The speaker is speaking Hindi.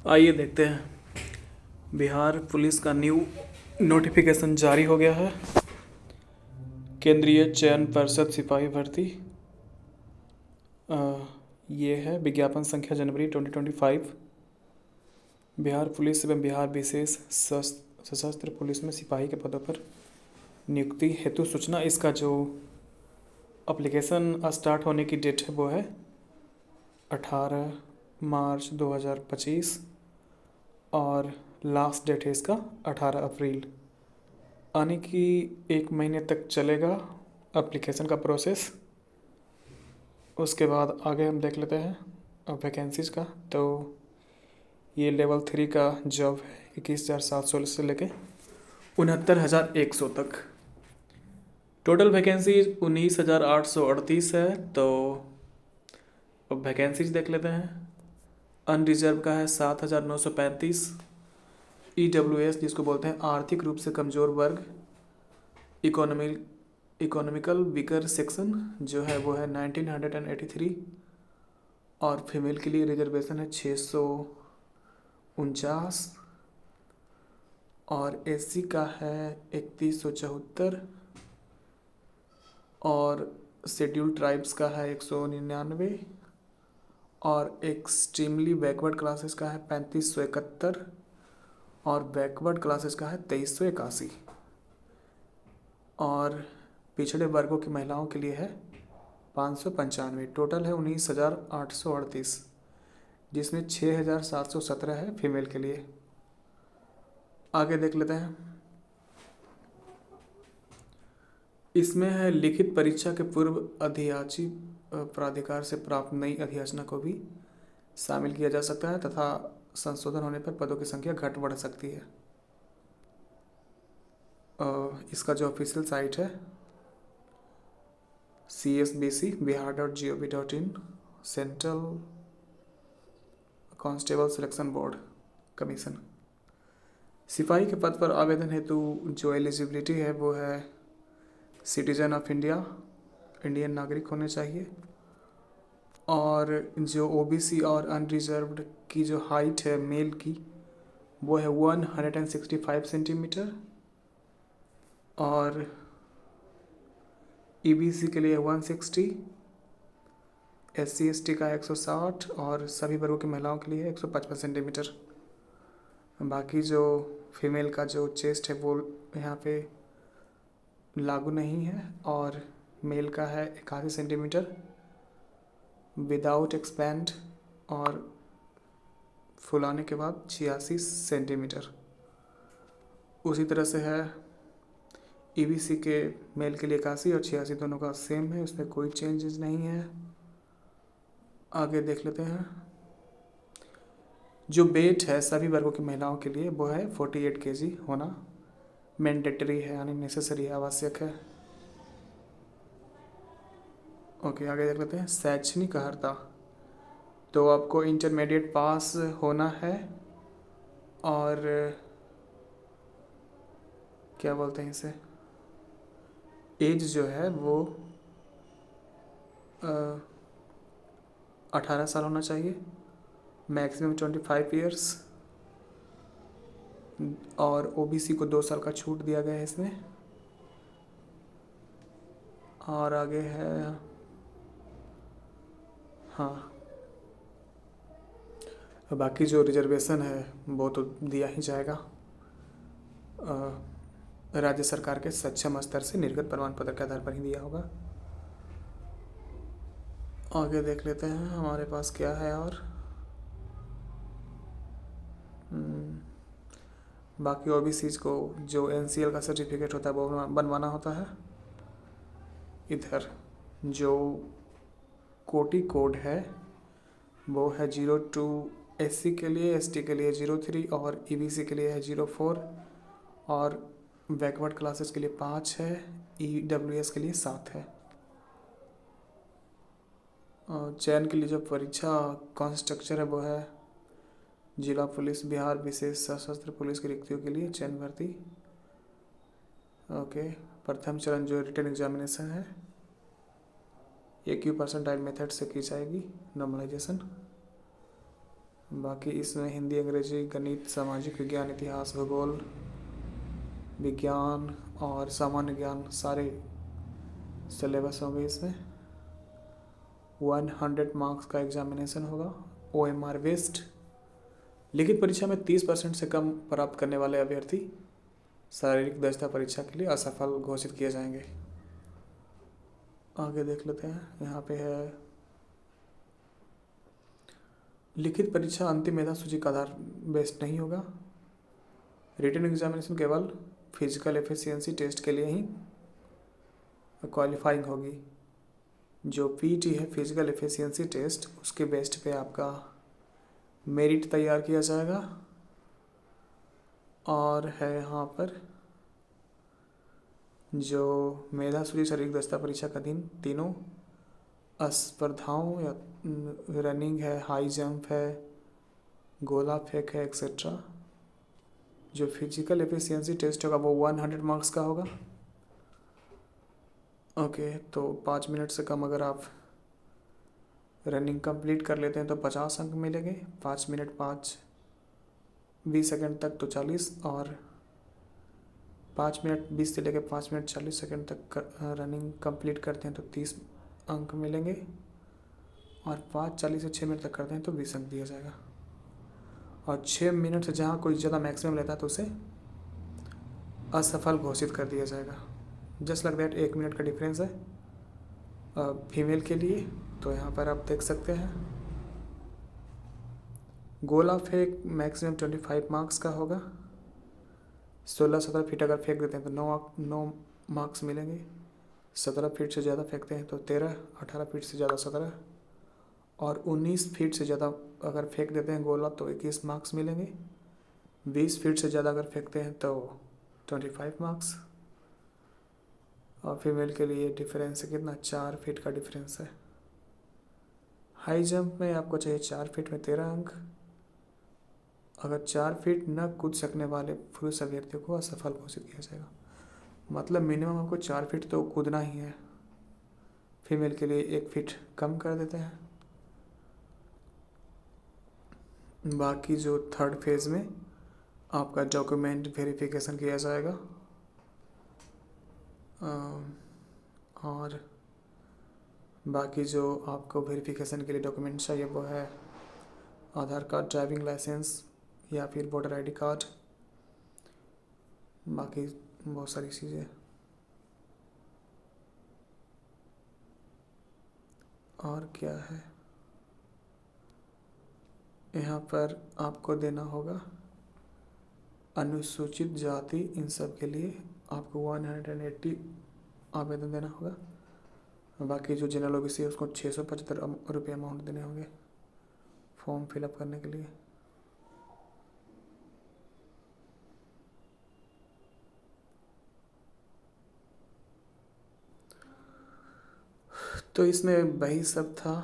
आइए देखते हैं। बिहार पुलिस का न्यू नोटिफिकेशन जारी हो गया है। केंद्रीय चयन परिषद सिपाही भर्ती, ये है विज्ञापन संख्या जनवरी 2025। बिहार पुलिस एवं बिहार विशेष सशस्त्र पुलिस में सिपाही के पदों पर नियुक्ति हेतु सूचना। इसका जो एप्लीकेशन स्टार्ट होने की डेट है वो है 18 मार्च 2025 और लास्ट डेट है इसका 18 अप्रैल। आने की 1 महीने तक चलेगा एप्लीकेशन का प्रोसेस। उसके बाद आगे हम देख लेते हैं वैकेंसीज़ का। तो ये लेवल 3 का जॉब है, 21,700 से लेके 69,100 तक। टोटल वैकेंसी 19,838 है। तो अब वैकेंसीज देख लेते हैं। अनरिजर्व का है 7,935। EWS जिसको बोलते हैं आर्थिक रूप से कमज़ोर वर्ग, इकोनॉमिकल वीकर सेक्शन जो है वो है 1983। और फीमेल के लिए रिजर्वेशन है 649। और SC का है 3174। और शेड्यूल ट्राइब्स का है 199। और एक्सट्रीमली बैकवर्ड क्लासेस का है 3571। और बैकवर्ड क्लासेस का है 2381। और पिछड़े वर्गों की महिलाओं के लिए है 595। टोटल है 19,838, जिसमें 6,717 है फीमेल के लिए। आगे देख लेते हैं। इसमें है लिखित परीक्षा के पूर्व अधियाची प्राधिकार से प्राप्त नई अधियाचना को भी शामिल किया जा सकता है तथा संशोधन होने पर पदों की संख्या घट बढ़ सकती है। इसका जो ऑफिशियल साइट है csbc.bihar.gov.in, central constable selection board commission. सिपाही के पद पर आवेदन हेतु जो एलिजिबिलिटी है वो है सिटीजन ऑफ इंडिया, इंडियन नागरिक होने चाहिए। और जो OBC और अनरिजर्व्ड की जो हाइट है मेल की वो है 165 सेंटीमीटर। और EBC के लिए 160, SC/ST का 160 और सभी वर्गों की महिलाओं के लिए 155 सेंटीमीटर। बाकी जो फीमेल का जो चेस्ट है वो यहाँ पे लागू नहीं है। और मेल का है 81 सेंटीमीटर विदाउट एक्सपैंड और फुलाने के बाद 86 सेंटीमीटर। उसी तरह से है EBC के मेल के लिए 81 और 86 दोनों का सेम है, उसमें कोई चेंजेस नहीं है। आगे देख लेते हैं। जो वेट है सभी वर्गों की महिलाओं के लिए वो है 48 kg होना मैंडेटरी है, यानी नेसेसरी है, आवश्यक है। ओके, आगे देख लेते हैं। शैक्षणिक अर्हता, तो आपको इंटरमीडिएट पास होना है। और क्या बोलते हैं इसे, एज जो है वो 18 साल होना चाहिए, मैक्सिमम 25 ईयर्स। और OBC को 2 साल का छूट दिया गया है इसमें। और आगे है, हाँ, बाकी जो रिजर्वेशन है वो तो दिया ही जाएगा राज्य सरकार के सक्षम स्तर से निर्गत प्रमाण पत्र के आधार पर ही दिया होगा। आगे देख लेते हैं हमारे पास क्या है। और बाकी OBCs को जो NCL का सर्टिफिकेट होता है वो बनवाना होता है। इधर जो कोटि कोड है वो है 02, SC के लिए, ST के लिए 03 और EBC के लिए है 04। और बैकवर्ड क्लासेस के लिए 5 है, EWS के लिए 7 है। और चयन के लिए जो परीक्षा कौन स्ट्रक्चर है वो है जिला पुलिस बिहार विशेष सशस्त्र पुलिस की रिक्तियों के लिए चयन भर्ती। ओके, प्रथम चरण जो रिटन एग्जामिनेशन है AQ परसेंटाइल मेथड से की जाएगी, नॉर्मलाइजेशन। बाकी इसमें हिंदी, अंग्रेजी, गणित, सामाजिक विज्ञान, इतिहास, भूगोल, विज्ञान और सामान्य ज्ञान सारे सिलेबस होंगे। इसमें 100 मार्क्स का एग्जामिनेशन होगा, OMR बेस्ड। लिखित परीक्षा में 30% से कम प्राप्त करने वाले अभ्यर्थी शारीरिक दक्षता परीक्षा के लिए असफल घोषित किए जाएंगे। आगे देख लेते हैं। यहाँ पे है लिखित परीक्षा अंतिम मेधा सूची का आधार बेस्ड नहीं होगा। रिटन एग्जामिनेशन केवल फिजिकल एफिशिएंसी टेस्ट के लिए ही क्वालिफाइंग होगी। जो पीटी है, फिजिकल एफिशिएंसी टेस्ट, उसके बेस्ड पे आपका मेरिट तैयार किया जाएगा। और है यहाँ पर जो मेधा सूची शारीरिक दक्षता परीक्षा का दिन तीनों स्पर्धाओं या रनिंग है, हाई जंप है, गोला फेंक है, एक्सेट्रा। जो फिजिकल एफिशिएंसी टेस्ट होगा वो 100 मार्क्स का होगा। ओके, तो 5 मिनट से कम अगर आप रनिंग कंप्लीट कर लेते हैं तो 50 अंक मिलेंगे। 5 मिनट 20 सेकंड तक तो 40, और 5 मिनट 20 से लेकर 5 मिनट 40 सेकंड तक रनिंग कंप्लीट करते हैं तो 30 अंक मिलेंगे। और 5:40 से 6 मिनट तक करते हैं तो 20 अंक दिया जाएगा। और 6 मिनट से जहाँ कोई ज़्यादा मैक्सिमम लेता है तो उसे असफल घोषित कर दिया जाएगा। जस्ट लाइक दैट 1 मिनट का डिफरेंस है फीमेल के लिए। तो यहाँ पर आप देख सकते हैं गोला फेंक मैक्सिमम 25 मार्क्स का होगा। 16-17 फीट अगर फेंक देते हैं तो 9 मार्क्स मिलेंगे। 17 फीट से ज़्यादा फेंकते हैं तो 13, 18 फीट से ज़्यादा 17, और 19 फीट से ज़्यादा अगर फेंक देते हैं गोला तो 21 मार्क्स मिलेंगे। 20 फीट से ज़्यादा अगर फेंकते हैं तो 25 मार्क्स। और फीमेल के लिए डिफरेंस है कितना, 4 फीट का डिफरेंस है। हाई जंप में आपको चाहिए 4 फीट में 13 अंक। अगर 4 फीट न कूद सकने वाले पुरुष अभ्यर्थियों को असफल घोषित किया जाएगा। मतलब मिनिमम आपको 4 फीट तो कूदना ही है। फीमेल के लिए 1 फीट कम कर देते हैं। बाकी जो थर्ड फेज में आपका डॉक्यूमेंट वेरिफिकेशन किया जाएगा। और बाकी जो आपको वेरिफिकेशन के लिए डॉक्यूमेंट चाहिए वो है आधार कार्ड, ड्राइविंग लाइसेंस या फिर वोटर आईडी कार्ड। बाकी बहुत सारी चीज़ें। और क्या है, यहाँ पर आपको देना होगा अनुसूचित जाति, इन सब के लिए आपको 180 आवेदन देना होगा। बाकी जो जनरल ओबीसी है उसको 675 रुपये अमाउंट देने होंगे फॉर्म फिलअप करने के लिए। तो इसमें वही सब था